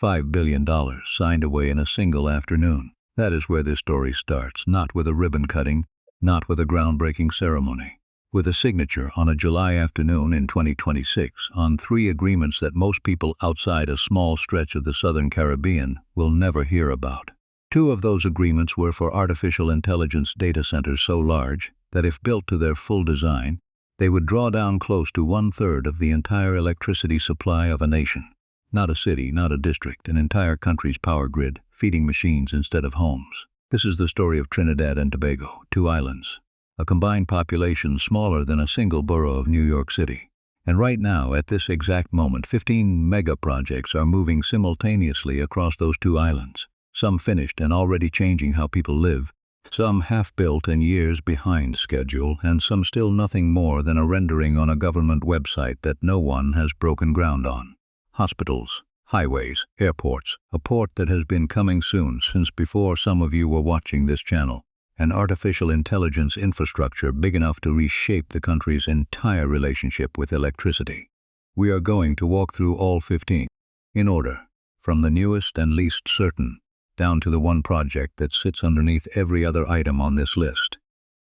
$5 billion signed away in a single afternoon. That is where this story starts, not with a ribbon cutting, not with a groundbreaking ceremony. With a signature on a July afternoon in 2026 on 3 agreements that most people outside a small stretch of the Southern Caribbean will never hear about. 2 of those agreements were for artificial intelligence data centers so large that if built to their full design, they would draw down close to 1/3 of the entire electricity supply of a nation. Not a city, not a district, an entire country's power grid, feeding machines instead of homes. This is the story of Trinidad and Tobago, 2 islands, a combined population smaller than a single borough of New York City. And right now, at this exact moment, 15 mega projects are moving simultaneously across those 2 islands. Some finished and already changing how people live, some half-built and years behind schedule, and some still nothing more than a rendering on a government website that no one has broken ground on. Hospitals, highways, airports, a port that has been coming soon since before some of you were watching this channel, an artificial intelligence infrastructure big enough to reshape the country's entire relationship with electricity. We are going to walk through all 15, in order, from the newest and least certain, down to the one project that sits underneath every other item on this list.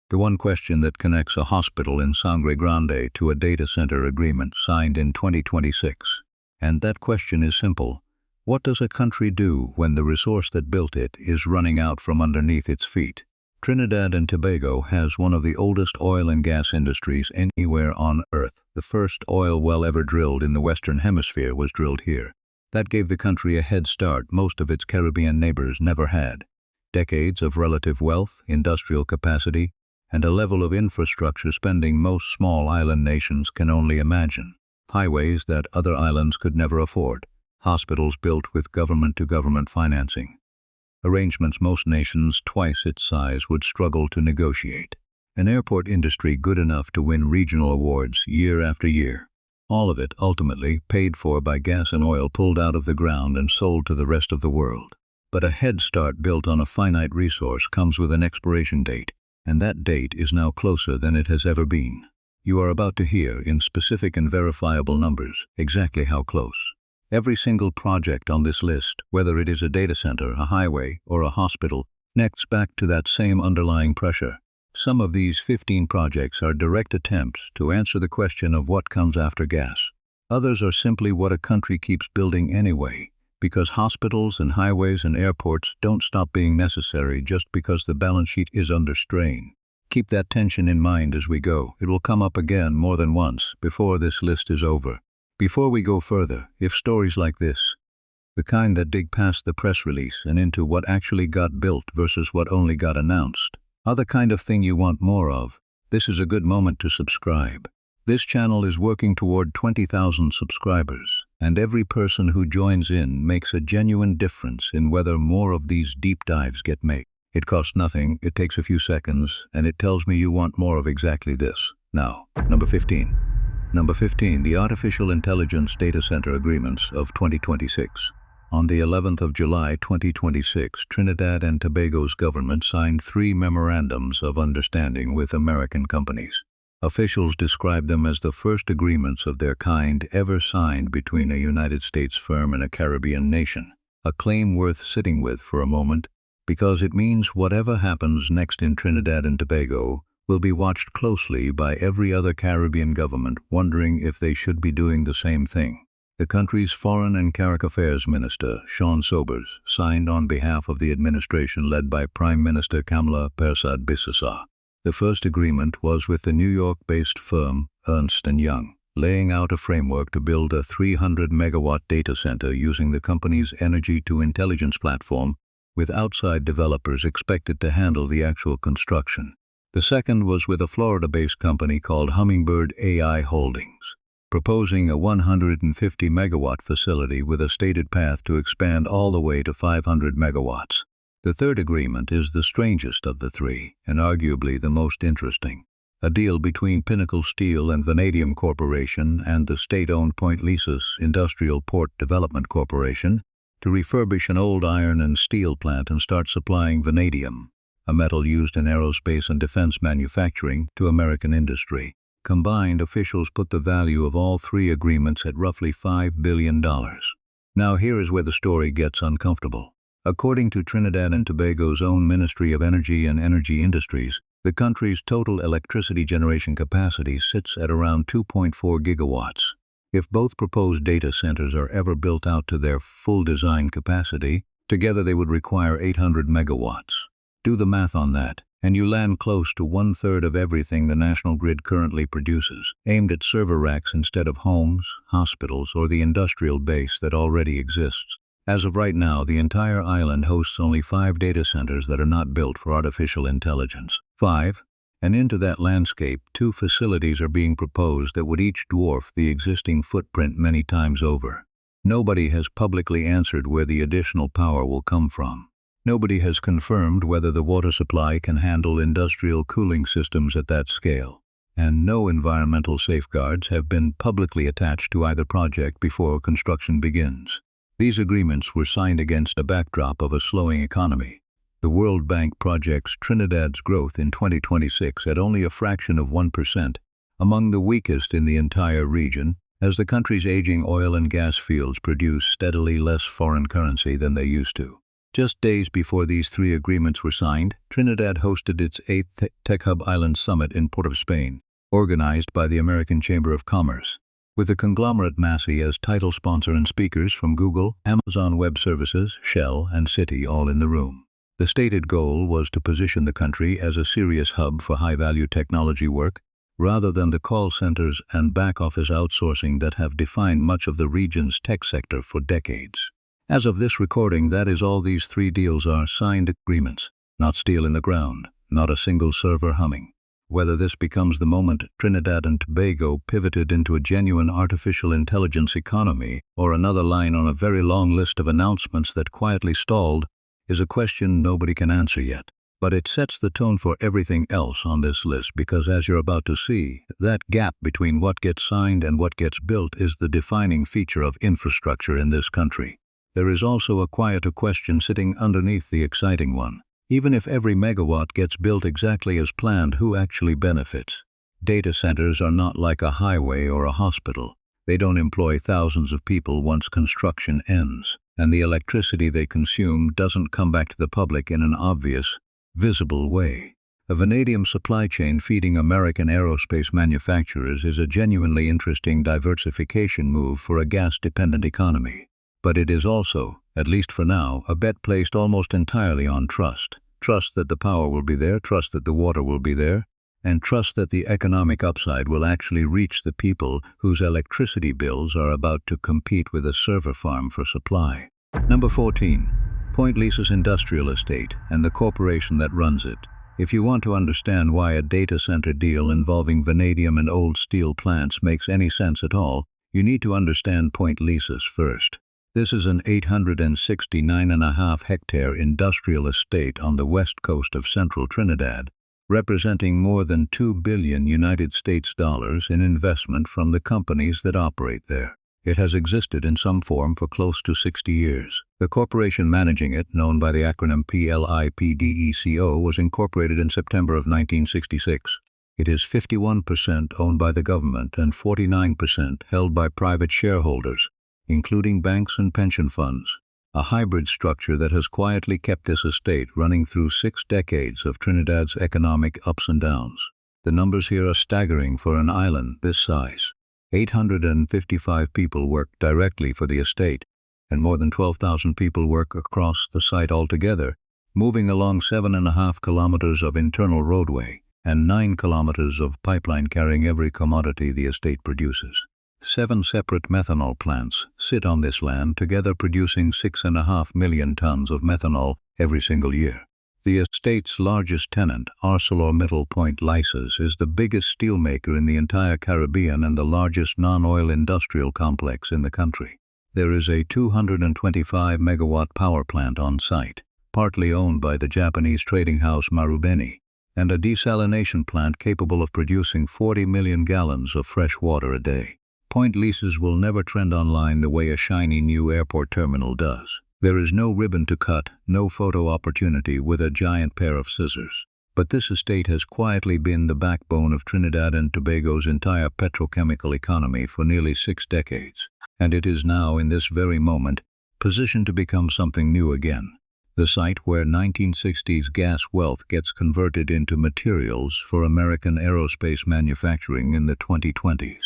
The one question that connects a hospital in Sangre, Grande to a data center agreement signed in 2026. And that question is simple. What does a country do when the resource that built it is running out from underneath its feet? Trinidad and Tobago has one of the oldest oil and gas industries anywhere on Earth. The first oil well ever drilled in the Western Hemisphere was drilled here. That gave the country a head start most of its Caribbean neighbors never had. Decades of relative wealth, industrial capacity, and a level of infrastructure spending most small island nations can only imagine. Highways that other islands could never afford. Hospitals built with government-to-government financing. Arrangements most nations twice its size would struggle to negotiate. An airport industry good enough to win regional awards year after year. All of it, ultimately, paid for by gas and oil pulled out of the ground and sold to the rest of the world. But a head start built on a finite resource comes with an expiration date, and that date is now closer than it has ever been. You are about to hear, in specific and verifiable numbers, exactly how close. Every single project on this list, whether it is a data center, a highway, or a hospital, connects back to that same underlying pressure. Some of these 15 projects are direct attempts to answer the question of what comes after gas. Others are simply what a country keeps building anyway, because hospitals and highways and airports don't stop being necessary just because the balance sheet is under strain. Keep that tension in mind as we go. It will come up again more than once before this list is over. Before we go further, if stories like this, the kind that dig past the press release and into what actually got built versus what only got announced, are the kind of thing you want more of, this is a good moment to subscribe. This channel is working toward 20,000 subscribers, and every person who joins in makes a genuine difference in whether more of these deep dives get made. It costs nothing, it takes a few seconds, and it tells me you want more of exactly this. Now, number 15. Number 15, the Artificial Intelligence Data Center Agreements of 2026. On the 11th of July 2026, Trinidad and Tobago's government signed 3 memorandums of understanding with American companies. Officials describe them as the first agreements of their kind ever signed between a United States firm and a Caribbean nation. A claim worth sitting with for a moment, because it means whatever happens next in Trinidad and Tobago will be watched closely by every other Caribbean government wondering if they should be doing the same thing. The country's Foreign and Carrick Affairs Minister, Sean Sobers, signed on behalf of the administration led by Prime Minister Kamala Persad-Bissessar. The first agreement was with the New York-based firm Ernst & Young, laying out a framework to build a 300-megawatt data center using the company's energy-to-intelligence platform, with outside developers expected to handle the actual construction. The second was with a Florida-based company called Hummingbird AI Holdings, proposing a 150-megawatt facility with a stated path to expand all the way to 500 megawatts. The third agreement is the strangest of the 3, and arguably the most interesting. A deal between Pinnacle Steel and Vanadium Corporation and the state-owned Point Lisas Industrial Port Development Corporation to refurbish an old iron and steel plant and start supplying vanadium, a metal used in aerospace and defense manufacturing, to American industry. Combined, officials put the value of all 3 agreements at roughly $5 billion. Now here is where the story gets uncomfortable. According to Trinidad and Tobago's own Ministry of Energy and Energy Industries, the country's total electricity generation capacity sits at around 2.4 gigawatts. If both proposed data centers are ever built out to their full design capacity, together they would require 800 megawatts. Do the math on that, and you land close to one-third of everything the national grid currently produces, aimed at server racks instead of homes, hospitals, or the industrial base that already exists. As of right now, the entire island hosts only 5 data centers that are not built for artificial intelligence. 5. And into that landscape, 2 facilities are being proposed that would each dwarf the existing footprint many times over. Nobody has publicly answered where the additional power will come from. Nobody has confirmed whether the water supply can handle industrial cooling systems at that scale. And no environmental safeguards have been publicly attached to either project before construction begins. These agreements were signed against a backdrop of a slowing economy. The World Bank projects Trinidad's growth in 2026 at only a fraction of 1%, among the weakest in the entire region, as the country's aging oil and gas fields produce steadily less foreign currency than they used to. Just days before these 3 agreements were signed, Trinidad hosted its 8th Tech Hub Island Summit in Port of Spain, organized by the American Chamber of Commerce. With the conglomerate Massey as title sponsor and speakers from Google, Amazon Web Services, Shell, and Citi all in the room. The stated goal was to position the country as a serious hub for high-value technology work, rather than the call centers and back-office outsourcing that have defined much of the region's tech sector for decades. As of this recording, that is all these 3 deals are: signed agreements, not steel in the ground, not a single server humming. Whether this becomes the moment Trinidad and Tobago pivoted into a genuine artificial intelligence economy, or another line on a very long list of announcements that quietly stalled, is a question nobody can answer yet. But it sets the tone for everything else on this list, because as you're about to see, that gap between what gets signed and what gets built is the defining feature of infrastructure in this country. There is also a quieter question sitting underneath the exciting one. Even if every megawatt gets built exactly as planned, who actually benefits? Data centers are not like a highway or a hospital. They don't employ thousands of people once construction ends, and the electricity they consume doesn't come back to the public in an obvious, visible way. A vanadium supply chain feeding American aerospace manufacturers is a genuinely interesting diversification move for a gas-dependent economy. But it is also, at least for now, a bet placed almost entirely on trust. Trust that the power will be there, trust that the water will be there, and trust that the economic upside will actually reach the people whose electricity bills are about to compete with a server farm for supply. Number 14. Point Lease's industrial estate and the corporation that runs it. If you want to understand why a data center deal involving vanadium and old steel plants makes any sense at all, you need to understand Point Lease's first. This is an 869.5 hectare industrial estate on the west coast of central Trinidad, representing more than $2 billion United States dollars in investment from the companies that operate there. It has existed in some form for close to 60 years. The corporation managing it, known by the acronym PLIPDECO, was incorporated in September of 1966. It is 51% owned by the government and 49% held by private shareholders, including banks and pension funds, a hybrid structure that has quietly kept this estate running through 6 decades of Trinidad's economic ups and downs. The numbers here are staggering for an island this size. 855 people work directly for the estate, and more than 12,000 people work across the site altogether, moving along 7.5 kilometers of internal roadway and 9 kilometers of pipeline carrying every commodity the estate produces. 7 separate methanol plants sit on this land, together producing 6.5 million tons of methanol every single year. The estate's largest tenant, ArcelorMittal Point Leases, is the biggest steelmaker in the entire Caribbean and the largest non-oil industrial complex in the country. There is a 225-megawatt power plant on site, partly owned by the Japanese trading house Marubeni, and a desalination plant capable of producing 40 million gallons of fresh water a day. Point Leases will never trend online the way a shiny new airport terminal does. There is no ribbon to cut, no photo opportunity with a giant pair of scissors. But this estate has quietly been the backbone of Trinidad and Tobago's entire petrochemical economy for nearly 6 decades. and it is now, in this very moment, positioned to become something new again. The site where 1960s gas wealth gets converted into materials for American aerospace manufacturing in the 2020s.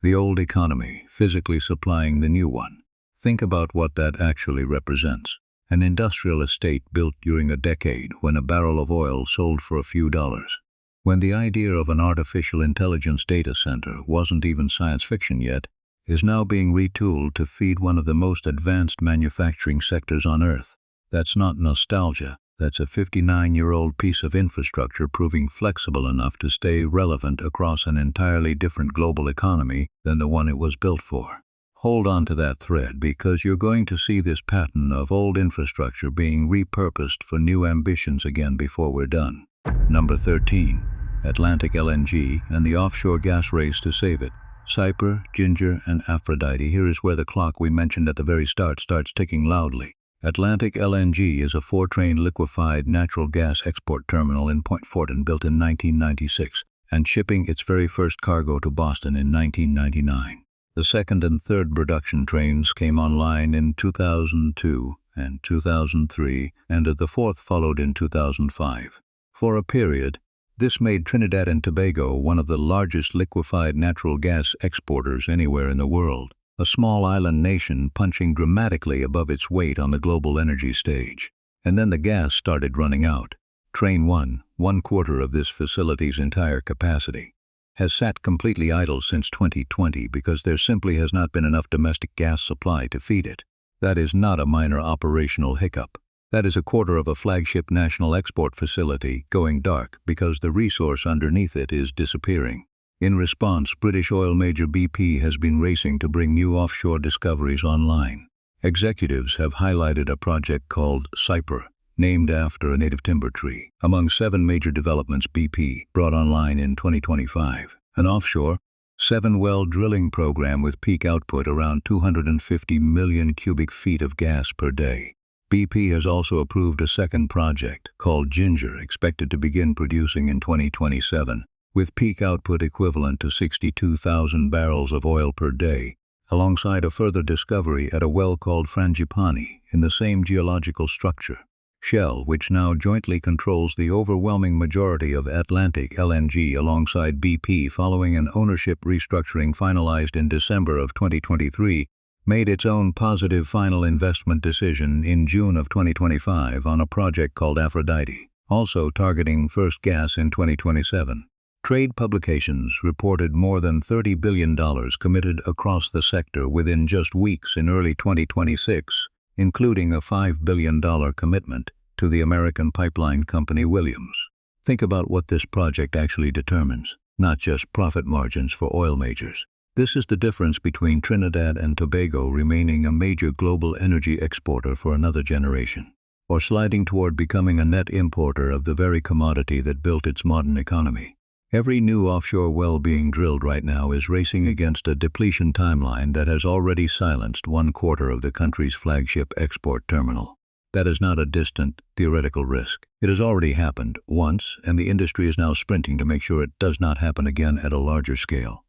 The old economy, physically supplying the new one. Think about what that actually represents. An industrial estate built during a decade when a barrel of oil sold for a few dollars. When the idea of an artificial intelligence data center wasn't even science fiction yet, is now being retooled to feed one of the most advanced manufacturing sectors on Earth. That's not nostalgia. That's a 59-year-old piece of infrastructure proving flexible enough to stay relevant across an entirely different global economy than the one it was built for. Hold on to that thread, because you're going to see this pattern of old infrastructure being repurposed for new ambitions again before we're done. Number 13. Atlantic LNG and the offshore gas race to save it. Cypre, Ginger, and Aphrodite. Here is where the clock we mentioned at the very start starts ticking loudly. Atlantic LNG is a 4-train liquefied natural gas export terminal in Point Fortin built in 1996 and shipping its very first cargo to Boston in 1999. The second and third production trains came online in 2002 and 2003, and the fourth followed in 2005. For a period, this made Trinidad and Tobago one of the largest liquefied natural gas exporters anywhere in the world, a small island nation punching dramatically above its weight on the global energy stage. And then the gas started running out. Train 1, 1/4 of this facility's entire capacity, has sat completely idle since 2020 because there simply has not been enough domestic gas supply to feed it. That is not a minor operational hiccup. That is 1/4 of a flagship national export facility going dark because the resource underneath it is disappearing. In response, British oil major BP has been racing to bring new offshore discoveries online. Executives have highlighted a project called Cypre, named after a native timber tree, among 7 major developments BP brought online in 2025. An offshore, 7-well drilling program with peak output around 250 million cubic feet of gas per day. BP has also approved a second project, called Ginger, expected to begin producing in 2027, with peak output equivalent to 62,000 barrels of oil per day, alongside a further discovery at a well called Frangipani in the same geological structure. Shell, which now jointly controls the overwhelming majority of Atlantic LNG alongside BP following an ownership restructuring finalized in December of 2023, made its own positive final investment decision in June of 2025 on a project called Aphrodite, also targeting first gas in 2027. Trade publications reported more than $30 billion committed across the sector within just weeks in early 2026, including a $5 billion commitment to the American pipeline company Williams. Think about what this project actually determines, not just profit margins for oil majors. This is the difference between Trinidad and Tobago remaining a major global energy exporter for another generation, or sliding toward becoming a net importer of the very commodity that built its modern economy. Every new offshore well being drilled right now is racing against a depletion timeline that has already silenced 1/4 of the country's flagship export terminal. That is not a distant, theoretical risk. It has already happened once, and the industry is now sprinting to make sure it does not happen again at a larger scale.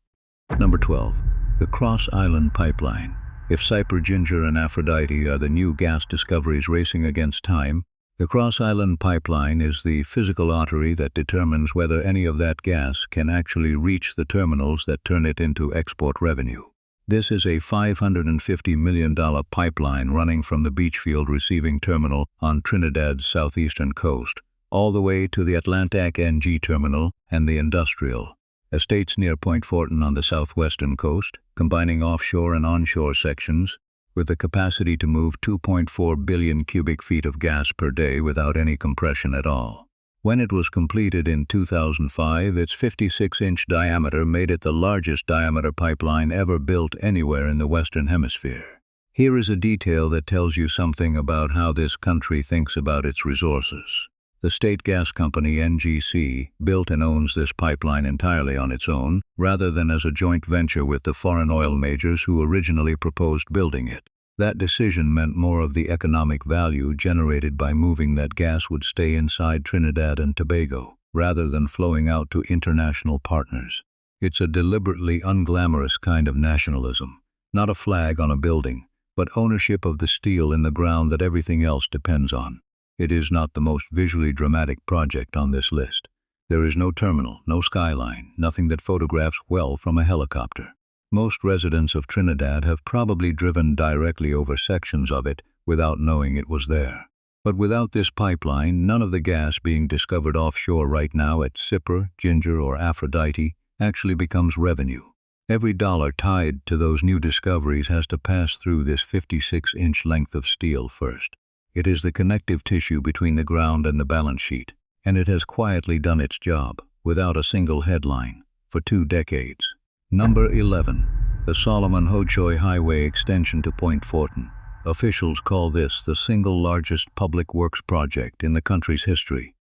Number 12. The Cross Island Pipeline. If Cypre, Ginger, and Aphrodite are the new gas discoveries racing against time, the Cross Island Pipeline is the physical artery that determines whether any of that gas can actually reach the terminals that turn it into export revenue. This is a $550 million pipeline running from the Beachfield Receiving Terminal on Trinidad's southeastern coast, all the way to the Atlantic NG Terminal and the Industrial estates near Point Fortin on the southwestern coast, combining offshore and onshore sections, with the capacity to move 2.4 billion cubic feet of gas per day without any compression at all. When it was completed in 2005, its 56-inch diameter made it the largest diameter pipeline ever built anywhere in the Western Hemisphere. Here is a detail that tells you something about how this country thinks about its resources. The state gas company NGC built and owns this pipeline entirely on its own, rather than as a joint venture with the foreign oil majors who originally proposed building it. That decision meant more of the economic value generated by moving that gas would stay inside Trinidad and Tobago, rather than flowing out to international partners. It's a deliberately unglamorous kind of nationalism, Not a flag on a building, but ownership of the steel in the ground that everything else depends on. It is not the most visually dramatic project on this list. There is no terminal, no skyline, nothing that photographs well from a helicopter. Most residents of Trinidad have probably driven directly over sections of it without knowing it was there. But without this pipeline, none of the gas being discovered offshore right now at Cypre, Ginger, or Aphrodite actually becomes revenue. Every dollar tied to those new discoveries has to pass through this 56-inch length of steel first. It is the connective tissue between the ground and the balance sheet, and it has quietly done its job, without a single headline, for 2 decades. Number 11. The Solomon Hochoy Highway extension to Point Fortin. Officials call this the single largest public works project in the country's history.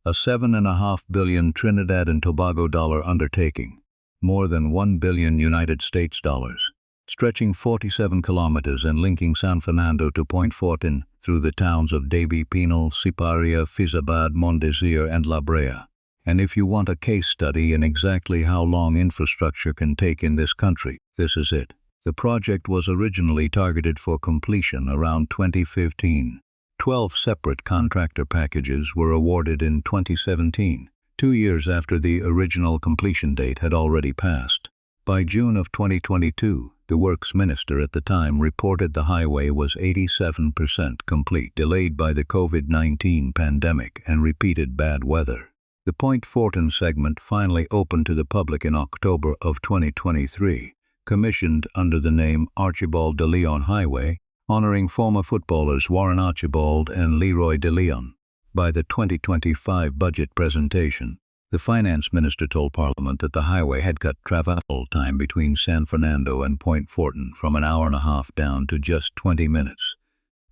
A $7.5 billion Trinidad and Tobago undertaking, more than $1 billion United States dollars, stretching 47 kilometers and linking San Fernando to Point Fortin through the towns of Davie Penal, Cypre, Fizabad, Mondesir, and La Brea. And if you want a case study in exactly how long infrastructure can take in this country, this is it. The project was originally targeted for completion around 2015. 12 separate contractor packages were awarded in 2017, 2 years after the original completion date had already passed. By June of 2022, the Works Minister at the time reported the highway was 87% complete, delayed by the COVID-19 pandemic and repeated bad weather. The Point Fortin segment finally opened to the public in October of 2023, commissioned under the name Archibald de Leon Highway, honoring former footballers Warren Archibald and Leroy de Leon. By the 2025 budget presentation, the finance minister told Parliament that the highway had cut travel time between San Fernando and Point Fortin from an hour and a half down to just 20 minutes.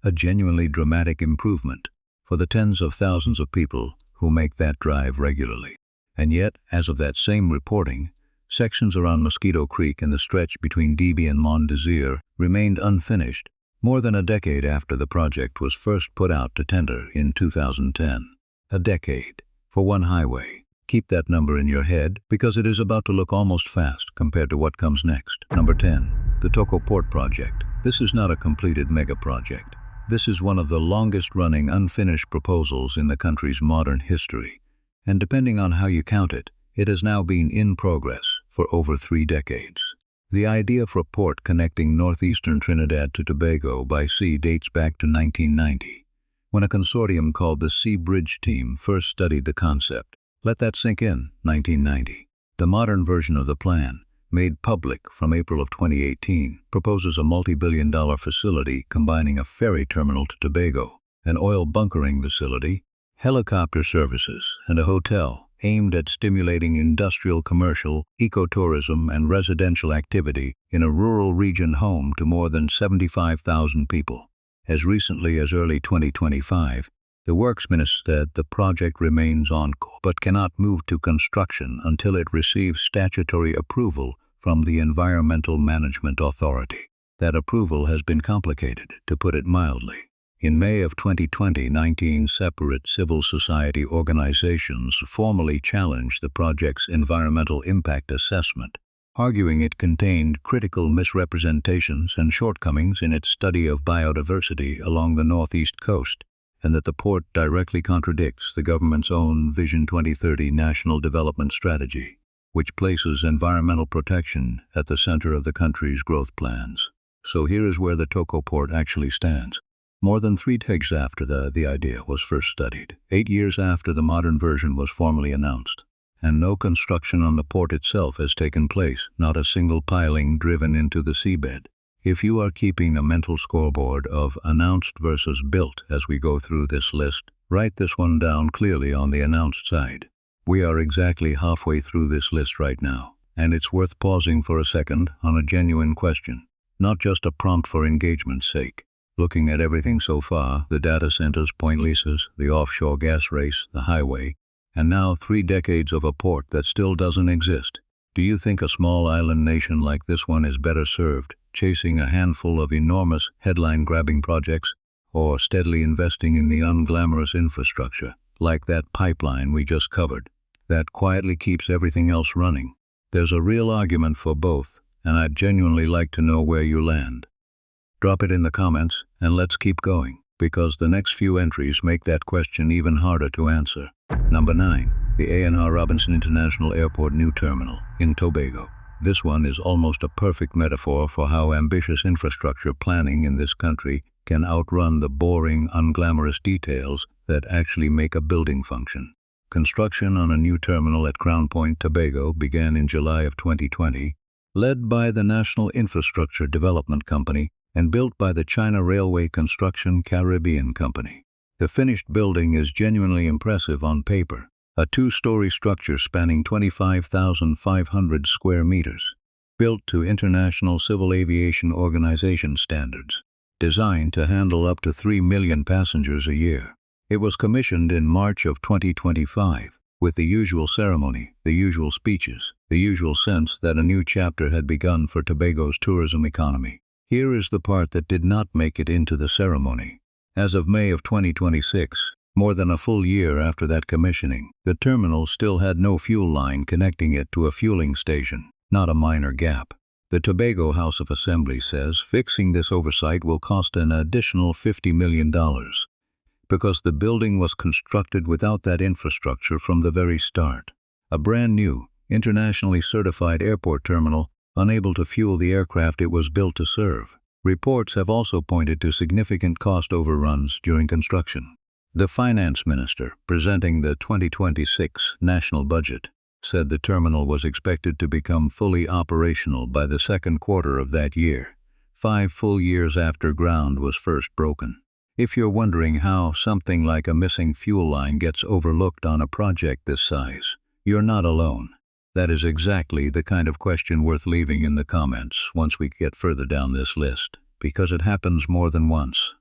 A genuinely dramatic improvement for the tens of thousands of people who make that drive regularly. And yet, as of that same reporting, sections around Mosquito Creek and the stretch between Davie and Mondesir remained unfinished more than a decade after the project was first put out to tender in 2010. A decade for one highway. Keep that number in your head because it is about to look almost fast compared to what comes next. Number 10. The Toco Port Project. This is not a completed mega project. This is one of the longest-running unfinished proposals in the country's modern history. And depending on how you count it, it has now been in progress for over 3 decades. The idea for a port connecting northeastern Trinidad to Tobago by sea dates back to 1990, when a consortium called the Sea Bridge Team first studied the concept. Let that sink in, 1990. The modern version of the plan, made public from April of 2018, proposes a multi-billion-dollar facility combining a ferry terminal to Tobago, an oil bunkering facility, helicopter services, and a hotel aimed at stimulating industrial, commercial, ecotourism, and residential activity in a rural region home to more than 75,000 people. As recently as early 2025, the Works Minister said the project remains on course but cannot move to construction until it receives statutory approval from the Environmental Management Authority. That approval has been complicated, to put it mildly. In May of 2020, 19 separate civil society organizations formally challenged the project's environmental impact assessment, arguing it contained critical misrepresentations and shortcomings in its study of biodiversity along the northeast coast, and that the port directly contradicts the government's own Vision 2030 National Development Strategy, which places environmental protection at the center of the country's growth plans. So here is where the Toco port actually stands. More than 3 decades after the idea was first studied, 8 years after the modern version was formally announced, and no construction on the port itself has taken place, not a single piling driven into the seabed. If you are keeping a mental scoreboard of announced versus built as we go through this list, write this one down clearly on the announced side. We are exactly halfway through this list right now, and it's worth pausing for a second on a genuine question, not just a prompt for engagement's sake. Looking at everything so far, the data centers, point leases, the offshore gas race, the highway, and now 3 decades of a port that still doesn't exist. Do you think a small island nation like this one is better served chasing a handful of enormous headline-grabbing projects, or steadily investing in the unglamorous infrastructure, like that pipeline we just covered, that quietly keeps everything else running? There's a real argument for both, and I'd genuinely like to know where you land. Drop it in the comments, and let's keep going, because the next few entries make that question even harder to answer. Number 9. The A&R Robinson International Airport New Terminal in Tobago. This one is almost a perfect metaphor for how ambitious infrastructure planning in this country can outrun the boring, unglamorous details that actually make a building function. Construction on a new terminal at Crown Point, Tobago began in July of 2020, led by the National Infrastructure Development Company and built by the China Railway Construction Caribbean Company. The finished building is genuinely impressive on paper, a two-story structure spanning 25,500 square meters, built to International Civil Aviation Organization standards, designed to handle up to 3 million passengers a year. It was commissioned in March of 2025, with the usual ceremony, the usual speeches, the usual sense that a new chapter had begun for Tobago's tourism economy. Here is the part that did not make it into the ceremony. As of May of 2026, more than a full year after that commissioning, the terminal still had no fuel line connecting it to a fueling station, not a minor gap. The Tobago House of Assembly says fixing this oversight will cost an additional $50 million, because the building was constructed without that infrastructure from the very start. A brand new, internationally certified airport terminal, unable to fuel the aircraft it was built to serve. Reports have also pointed to significant cost overruns during construction. The finance minister, presenting the 2026 national budget, said the terminal was expected to become fully operational by the second quarter of that year, 5 full years after ground was first broken. If you're wondering how something like a missing fuel line gets overlooked on a project this size, you're not alone. That is exactly the kind of question worth leaving in the comments once we get further down this list, because it happens more than once.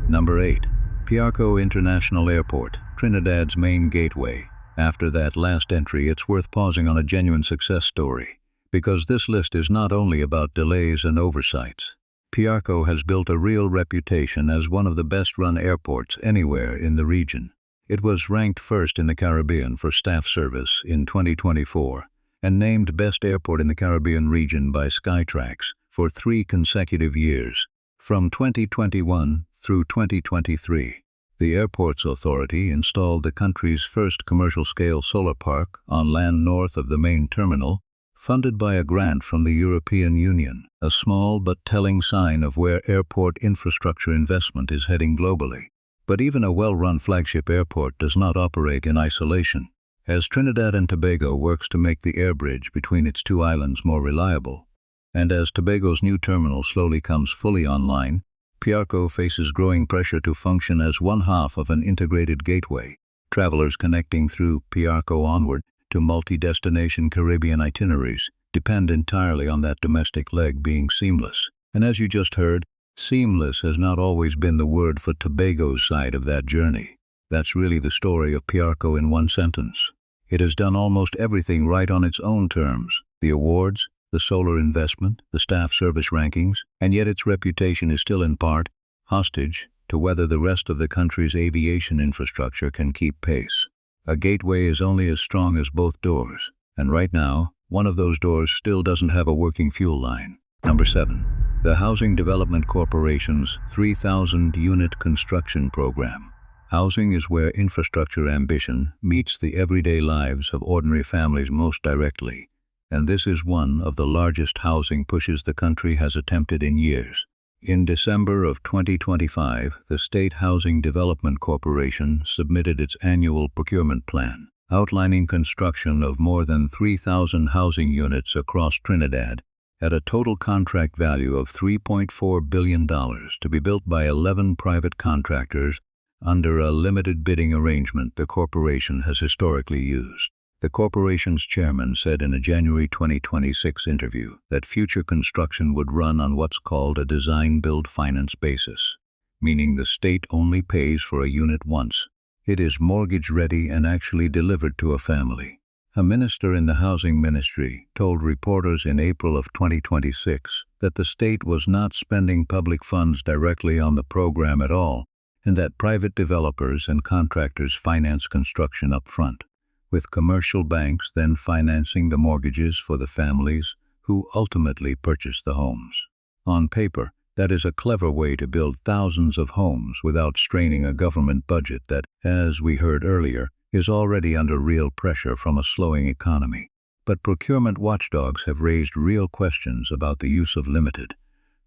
Number 8. Piarco International Airport, Trinidad's main gateway. After that last entry, it's worth pausing on a genuine success story, because this list is not only about delays and oversights. Piarco has built a real reputation as one of the best-run airports anywhere in the region. It was ranked first in the Caribbean for staff service in 2024 and named Best Airport in the Caribbean region by Skytrax for 3 consecutive years, from 2021 through 2023. The Airports Authority installed the country's first commercial-scale solar park on land north of the main terminal, funded by a grant from the European Union, a small but telling sign of where airport infrastructure investment is heading globally. But even a well-run flagship airport does not operate in isolation. As Trinidad and Tobago works to make the air bridge between its 2 islands more reliable, and as Tobago's new terminal slowly comes fully online, Piarco faces growing pressure to function as one half of an integrated gateway. Travelers connecting through Piarco onward to multi-destination Caribbean itineraries depend entirely on that domestic leg being seamless. And as you just heard, seamless has not always been the word for Tobago's side of that journey. That's really the story of Piarco in one sentence. It has done almost everything right on its own terms: the awards, the solar investment, the staff service rankings, and yet its reputation is still in part hostage to whether the rest of the country's aviation infrastructure can keep pace. A gateway is only as strong as both doors, and right now, one of those doors still doesn't have a working fuel line. Number 7. The Housing Development Corporation's 3,000-unit construction program. Housing is where infrastructure ambition meets the everyday lives of ordinary families most directly, and this is one of the largest housing pushes the country has attempted in years. In December of 2025, the State Housing Development Corporation submitted its annual procurement plan, outlining construction of more than 3,000 housing units across Trinidad at a total contract value of $3.4 billion to be built by 11 private contractors under a limited bidding arrangement the corporation has historically used. The corporation's chairman said in a January 2026 interview that future construction would run on what's called a design-build-finance basis, meaning the state only pays for a unit once. It is mortgage-ready and actually delivered to a family. A minister in the housing ministry told reporters in April of 2026 that the state was not spending public funds directly on the program at all, and that private developers and contractors finance construction up front, with commercial banks then financing the mortgages for the families who ultimately purchased the homes. On paper, that is a clever way to build thousands of homes without straining a government budget that, as we heard earlier, is already under real pressure from a slowing economy. But procurement watchdogs have raised real questions about the use of limited,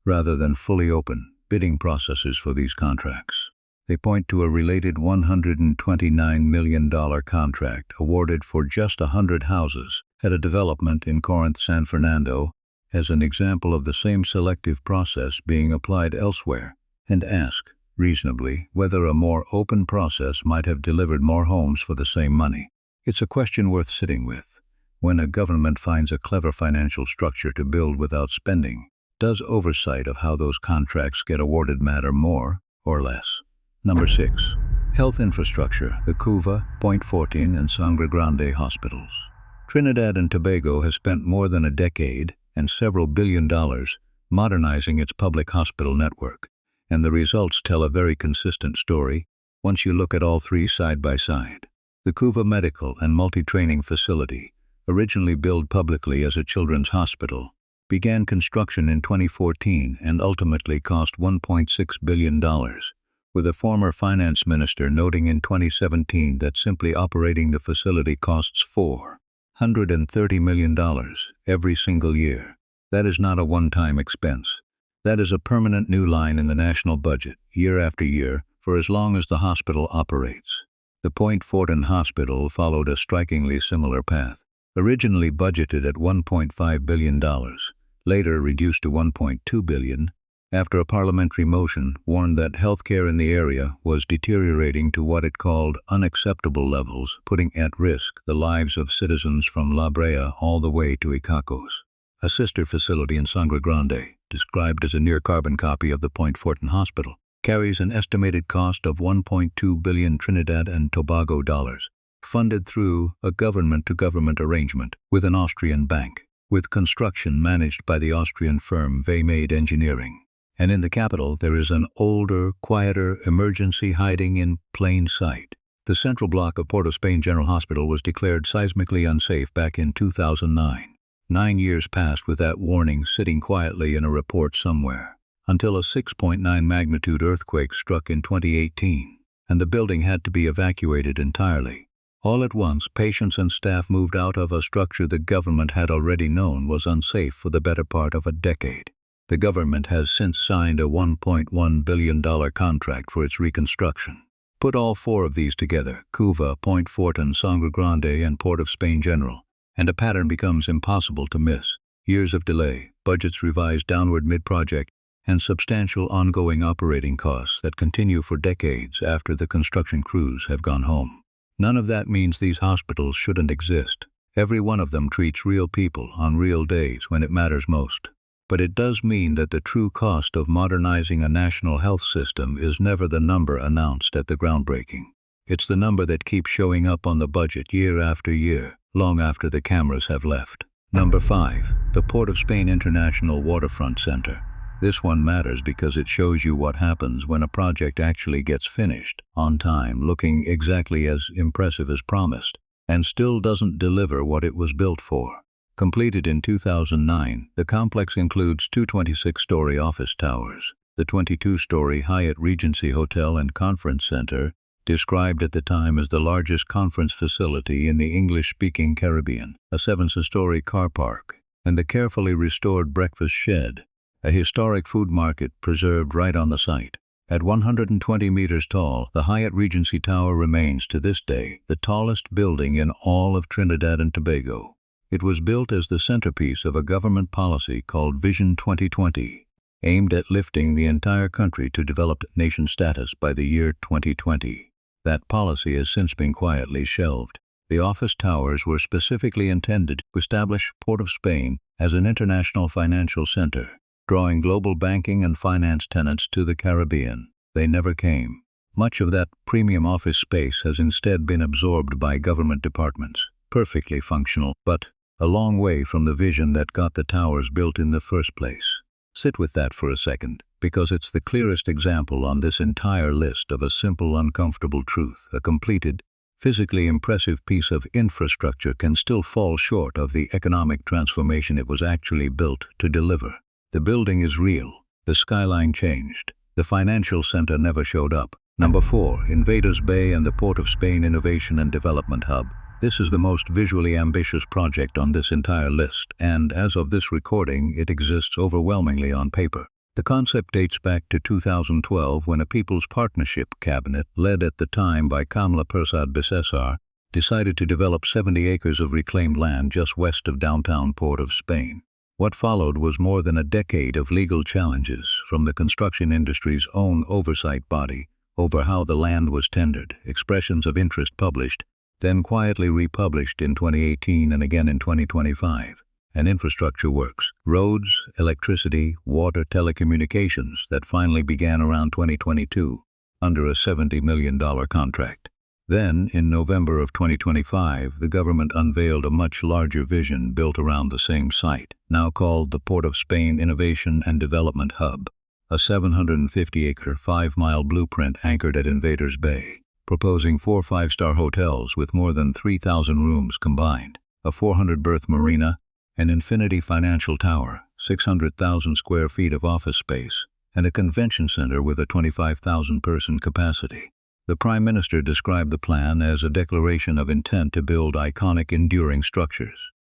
rather than fully open, bidding processes for these contracts. They point to a related $129 million contract awarded for just 100 houses at a development in Corinth, San Fernando, as an example of the same selective process being applied elsewhere, and ask, reasonably, whether a more open process might have delivered more homes for the same money. It's a question worth sitting with. When a government finds a clever financial structure to build without spending, does oversight of how those contracts get awarded matter more or less? Number 6. Health infrastructure, the Couva, Fortin, and Sangre Grande hospitals. Trinidad and Tobago has spent more than a decade and several billion dollars modernizing its public hospital network, and the results tell a very consistent story once you look at all three side by side. The Couva Medical and Multi-Training Facility, originally billed publicly as a children's hospital, began construction in 2014 and ultimately cost $1.6 billion, with a former finance minister noting in 2017 that simply operating the facility costs $430 million every single year. That is not a one-time expense. That is a permanent new line in the national budget, year after year, for as long as the hospital operates. The Fortin Hospital followed a strikingly similar path. Originally budgeted at $1.5 billion, later reduced to $1.2 billion, after a parliamentary motion warned that healthcare in the area was deteriorating to what it called unacceptable levels, putting at risk the lives of citizens from La Brea all the way to Icacos. A sister facility in Sangre Grande, described as a near-carbon copy of the Fortin Hospital, carries an estimated cost of 1.2 billion Trinidad and Tobago dollars, funded through a government-to-government arrangement with an Austrian bank, with construction managed by the Austrian firm Veimade Engineering. And in the capital, there is an older, quieter emergency hiding in plain sight. The central block of Port of Spain General Hospital was declared seismically unsafe back in 2009. 9 years passed with that warning sitting quietly in a report somewhere, until a 6.9 magnitude earthquake struck in 2018, and the building had to be evacuated entirely. All at once, patients and staff moved out of a structure the government had already known was unsafe for the better part of a decade. The government has since signed a $1.1 billion contract for its reconstruction. Put all four of these together, Couva, Fortin, Sangre Grande, and Port of Spain General, and a pattern becomes impossible to miss. Years of delay, budgets revised downward mid-project, and substantial ongoing operating costs that continue for decades after the construction crews have gone home. None of that means these hospitals shouldn't exist. Every one of them treats real people on real days when it matters most. But it does mean that the true cost of modernizing a national health system is never the number announced at the groundbreaking. It's the number that keeps showing up on the budget year after year, long after the cameras have left. Number 5. The Port of Spain International Waterfront Center. This one matters because it shows you what happens when a project actually gets finished, on time, looking exactly as impressive as promised, and still doesn't deliver what it was built for. Completed in 2009, the complex includes two 26-story office towers, the 22-story Hyatt Regency Hotel and Conference Center, described at the time as the largest conference facility in the English-speaking Caribbean, a 7-story car park, and the carefully restored breakfast shed, a historic food market preserved right on the site. At 120 meters tall, the Hyatt Regency Tower remains to this day the tallest building in all of Trinidad and Tobago. It was built as the centerpiece of a government policy called Vision 2020, aimed at lifting the entire country to developed nation status by the year 2020. That policy has since been quietly shelved. The office towers were specifically intended to establish Port of Spain as an international financial center, drawing global banking and finance tenants to the Caribbean. They never came. Much of that premium office space has instead been absorbed by government departments, perfectly functional, but a long way from the vision that got the towers built in the first place. Sit with that for a second, because it's the clearest example on this entire list of a simple, uncomfortable truth. A completed, physically impressive piece of infrastructure can still fall short of the economic transformation it was actually built to deliver. The building is real. The skyline changed. The financial center never showed up. Number 4, Invaders Bay and the Port of Spain Innovation and Development Hub. This is the most visually ambitious project on this entire list, and as of this recording, it exists overwhelmingly on paper. The concept dates back to 2012 when a People's Partnership cabinet, led at the time by Kamla Persad Bisesar, decided to develop 70 acres of reclaimed land just west of downtown Port of Spain. What followed was more than a decade of legal challenges from the construction industry's own oversight body over how the land was tendered, expressions of interest published, then quietly republished in 2018 and again in 2025. And infrastructure works, roads, electricity, water, telecommunications, that finally began around 2022 under a $70 million contract. Then, in November of 2025, the government unveiled a much larger vision built around the same site, now called the Port of Spain Innovation and Development Hub, a 750-acre, 5-mile blueprint anchored at Invaders Bay, proposing 4 5-star hotels with more than 3,000 rooms combined, a 400-berth marina, an infinity financial tower, 600,000 square feet of office space, and a convention center with a 25,000-person capacity. The Prime Minister described the plan as a declaration of intent to build iconic, enduring structures.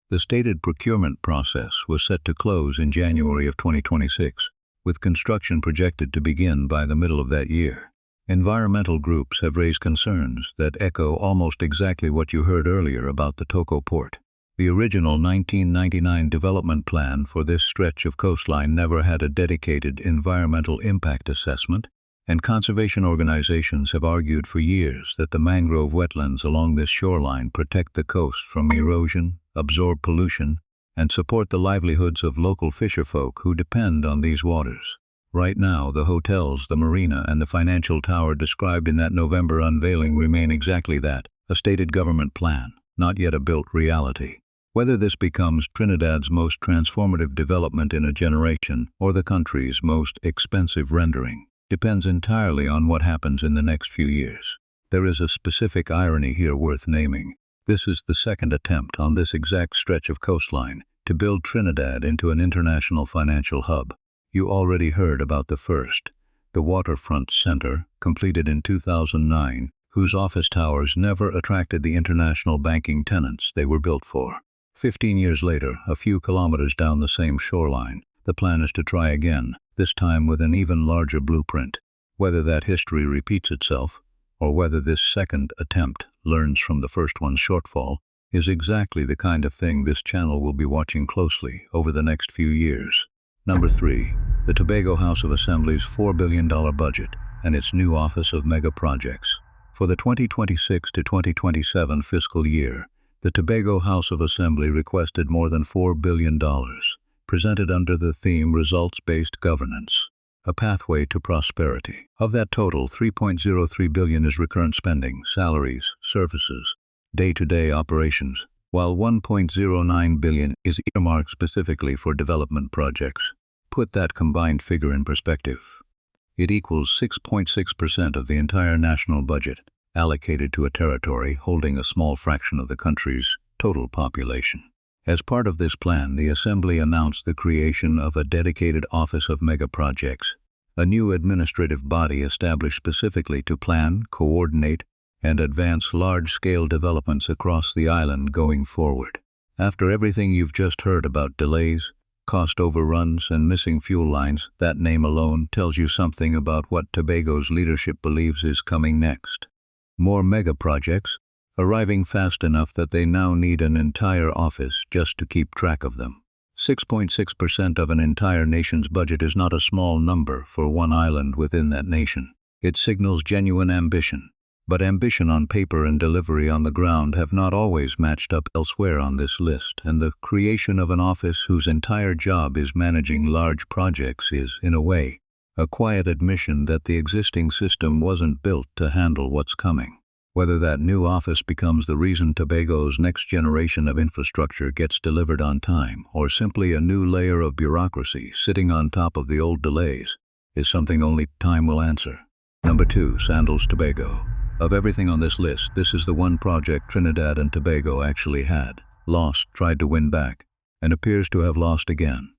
The stated procurement process was set to close in January of 2026, with construction projected to begin by the middle of that year. Environmental groups have raised concerns that echo almost exactly what you heard earlier about the Toco port. The original 1999 development plan for this stretch of coastline never had a dedicated environmental impact assessment, and conservation organizations have argued for years that the mangrove wetlands along this shoreline protect the coast from erosion, absorb pollution, and support the livelihoods of local fisherfolk who depend on these waters. Right now, the hotels, the marina, and the financial tower described in that November unveiling remain exactly that, a stated government plan, not yet a built reality. Whether this becomes Trinidad's most transformative development in a generation or the country's most expensive rendering depends entirely on what happens in the next few years. There is a specific irony here worth naming. This is the second attempt on this exact stretch of coastline to build Trinidad into an international financial hub. You already heard about the first, the Waterfront Center, completed in 2009, whose office towers never attracted the international banking tenants they were built for. 15 years later, a few kilometers down the same shoreline, the plan is to try again, this time with an even larger blueprint. Whether that history repeats itself, or whether this second attempt learns from the first one's shortfall, is exactly the kind of thing this channel will be watching closely over the next few years. Number 3. The Tobago House of Assembly's $4 billion budget and its new Office of Mega Projects. For the 2026 to 2027 fiscal year, the Tobago House of Assembly requested more than $4 billion, presented under the theme Results-Based Governance, a pathway to prosperity. Of that total, $3.03 billion is recurrent spending, salaries, services, day-to-day operations, while $1.09 billion is earmarked specifically for development projects. Put that combined figure in perspective. It equals 6.6% of the entire national budget, allocated to a territory holding a small fraction of the country's total population. As part of this plan, the Assembly announced the creation of a dedicated Office of Mega Projects, a new administrative body established specifically to plan, coordinate, and advance large-scale developments across the island going forward. After everything you've just heard about delays, cost overruns, and missing fuel lines, that name alone tells you something about what Tobago's leadership believes is coming next. More mega projects, arriving fast enough that they now need an entire office just to keep track of them. 6.6% of an entire nation's budget is not a small number for one island within that nation. It signals genuine ambition. But ambition on paper and delivery on the ground have not always matched up elsewhere on this list, and the creation of an office whose entire job is managing large projects is, in a way, a quiet admission that the existing system wasn't built to handle what's coming. Whether that new office becomes the reason Tobago's next generation of infrastructure gets delivered on time, or simply a new layer of bureaucracy sitting on top of the old delays, is something only time will answer. Number 2. Sandals, Tobago. Of everything on this list, this is the one project Trinidad and Tobago actually had, lost, tried to win back, and appears to have lost again,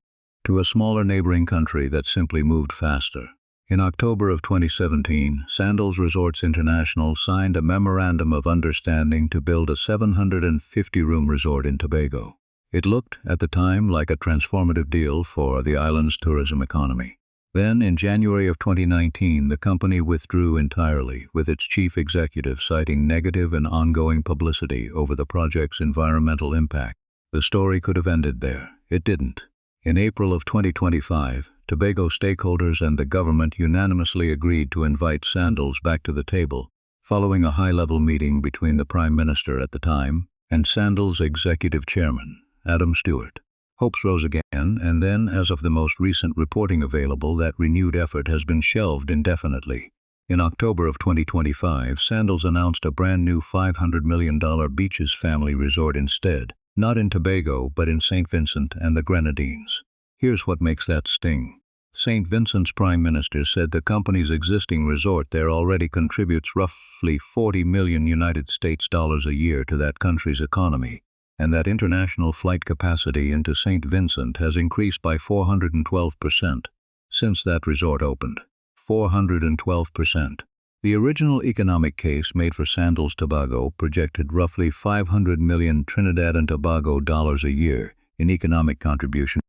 to a smaller neighboring country that simply moved faster. In October of 2017, Sandals Resorts International signed a memorandum of understanding to build a 750-room resort in Tobago. It looked, at the time, like a transformative deal for the island's tourism economy. Then, in January of 2019, the company withdrew entirely, with its chief executive citing negative and ongoing publicity over the project's environmental impact. The story could have ended there. It didn't. In April of 2025, Tobago stakeholders and the government unanimously agreed to invite Sandals back to the table, following a high-level meeting between the Prime Minister at the time and Sandals' executive chairman, Adam Stewart. Hopes rose again, and then, as of the most recent reporting available, that renewed effort has been shelved indefinitely. In October of 2025, Sandals announced a brand new $500 million Beaches family resort instead, not in Tobago, but in St. Vincent and the Grenadines. Here's what makes that sting. St. Vincent's Prime Minister said the company's existing resort there already contributes roughly $40 million United States dollars a year to that country's economy, and that international flight capacity into St. Vincent has increased by 412% since that resort opened. 412%. The original economic case made for Sandals Tobago projected roughly 500 million Trinidad and Tobago dollars a year in economic contribution,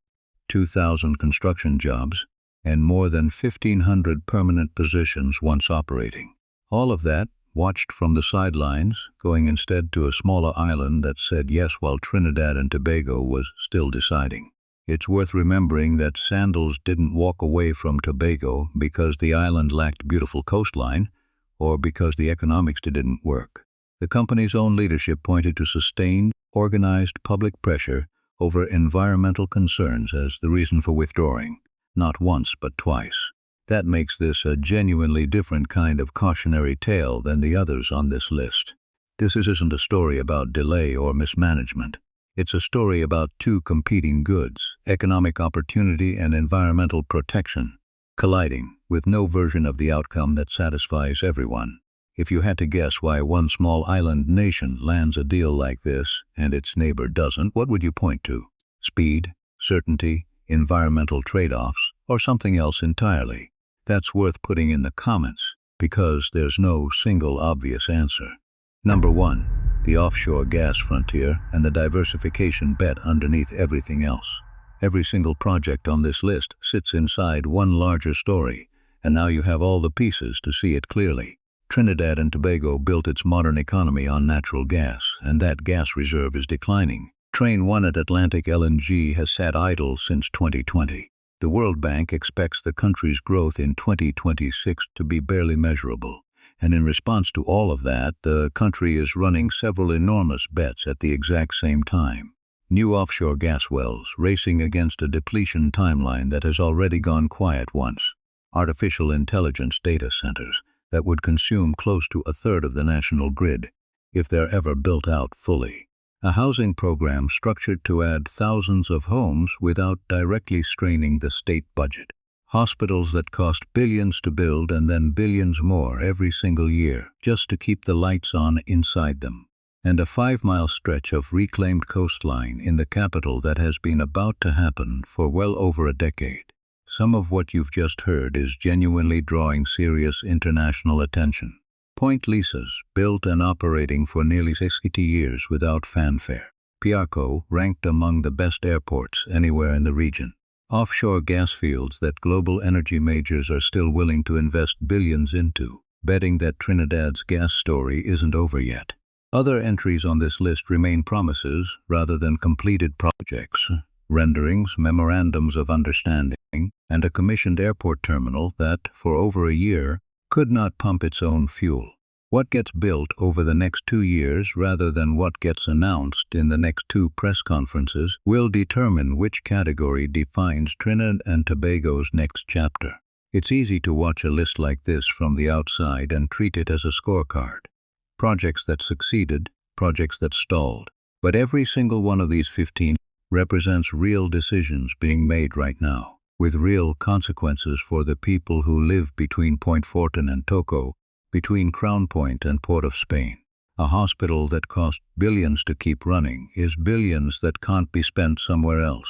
2,000 construction jobs, and more than 1,500 permanent positions once operating. All of that watched from the sidelines, going instead to a smaller island that said yes while Trinidad and Tobago was still deciding. It's worth remembering that Sandals didn't walk away from Tobago because the island lacked beautiful coastline or because the economics didn't work. The company's own leadership pointed to sustained, organized public pressure over environmental concerns as the reason for withdrawing, not once but twice. That makes this a genuinely different kind of cautionary tale than the others on this list. This isn't a story about delay or mismanagement. It's a story about two competing goods, economic opportunity and environmental protection, colliding, with no version of the outcome that satisfies everyone. If you had to guess why one small island nation lands a deal like this and its neighbor doesn't, what would you point to? Speed, certainty, environmental trade-offs, or something else entirely? That's worth putting in the comments, because there's no single obvious answer. Number 1. The offshore gas frontier and the diversification bet underneath everything else. Every single project on this list sits inside one larger story, and now you have all the pieces to see it clearly. Trinidad and Tobago built its modern economy on natural gas, and that gas reserve is declining. Train 1 at Atlantic LNG has sat idle since 2020. The World Bank expects the country's growth in 2026 to be barely measurable. And in response to all of that, the country is running several enormous bets at the exact same time. New offshore gas wells racing against a depletion timeline that has already gone quiet once. Artificial intelligence data centers that would consume close to a third of the national grid, if they're ever built out fully. A housing program structured to add thousands of homes without directly straining the state budget. Hospitals that cost billions to build and then billions more every single year just to keep the lights on inside them. And a 5-mile stretch of reclaimed coastline in the capital that has been about to happen for well over a decade. Some of what you've just heard is genuinely drawing serious international attention. Point leases, built and operating for nearly 60 years without fanfare. Piarco, ranked among the best airports anywhere in the region. Offshore gas fields that global energy majors are still willing to invest billions into, betting that Trinidad's gas story isn't over yet. Other entries on this list remain promises rather than completed projects, renderings, memorandums of understanding, and a commissioned airport terminal that, for over a year, could not pump its own fuel. What gets built over the next 2 years rather than what gets announced in the next 2 press conferences will determine which category defines Trinidad and Tobago's next chapter. It's easy to watch a list like this from the outside and treat it as a scorecard. Projects that succeeded, projects that stalled. But every single one of these 15 represents real decisions being made right now, with real consequences for the people who live between Point Fortin and Toco, between Crown Point and Port of Spain. A hospital that cost billions to keep running is billions that can't be spent somewhere else.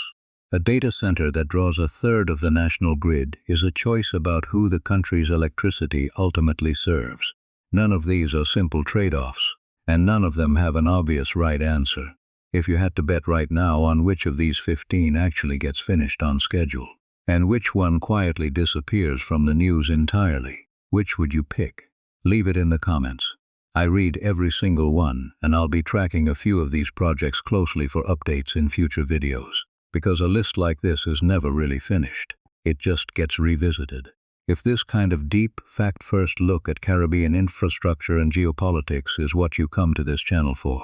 A data center that draws a third of the national grid is a choice about who the country's electricity ultimately serves. None of these are simple trade-offs, and none of them have an obvious right answer. If you had to bet right now on which of these 15 actually gets finished on schedule, and which one quietly disappears from the news entirely, which would you pick? Leave it in the comments. I read every single one, and I'll be tracking a few of these projects closely for updates in future videos. Because a list like this is never really finished. It just gets revisited. If this kind of deep, fact-first look at Caribbean infrastructure and geopolitics is what you come to this channel for,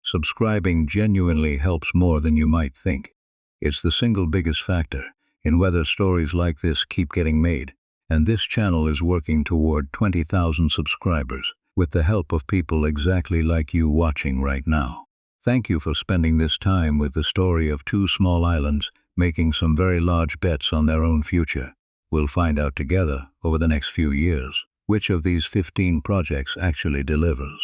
subscribing genuinely helps more than you might think. It's the single biggest factor in whether stories like this keep getting made, and this channel is working toward 20,000 subscribers with the help of people exactly like you watching right now. Thank you for spending this time with the story of two small islands making some very large bets on their own future. We'll find out together over the next few years which of these 15 projects actually delivers.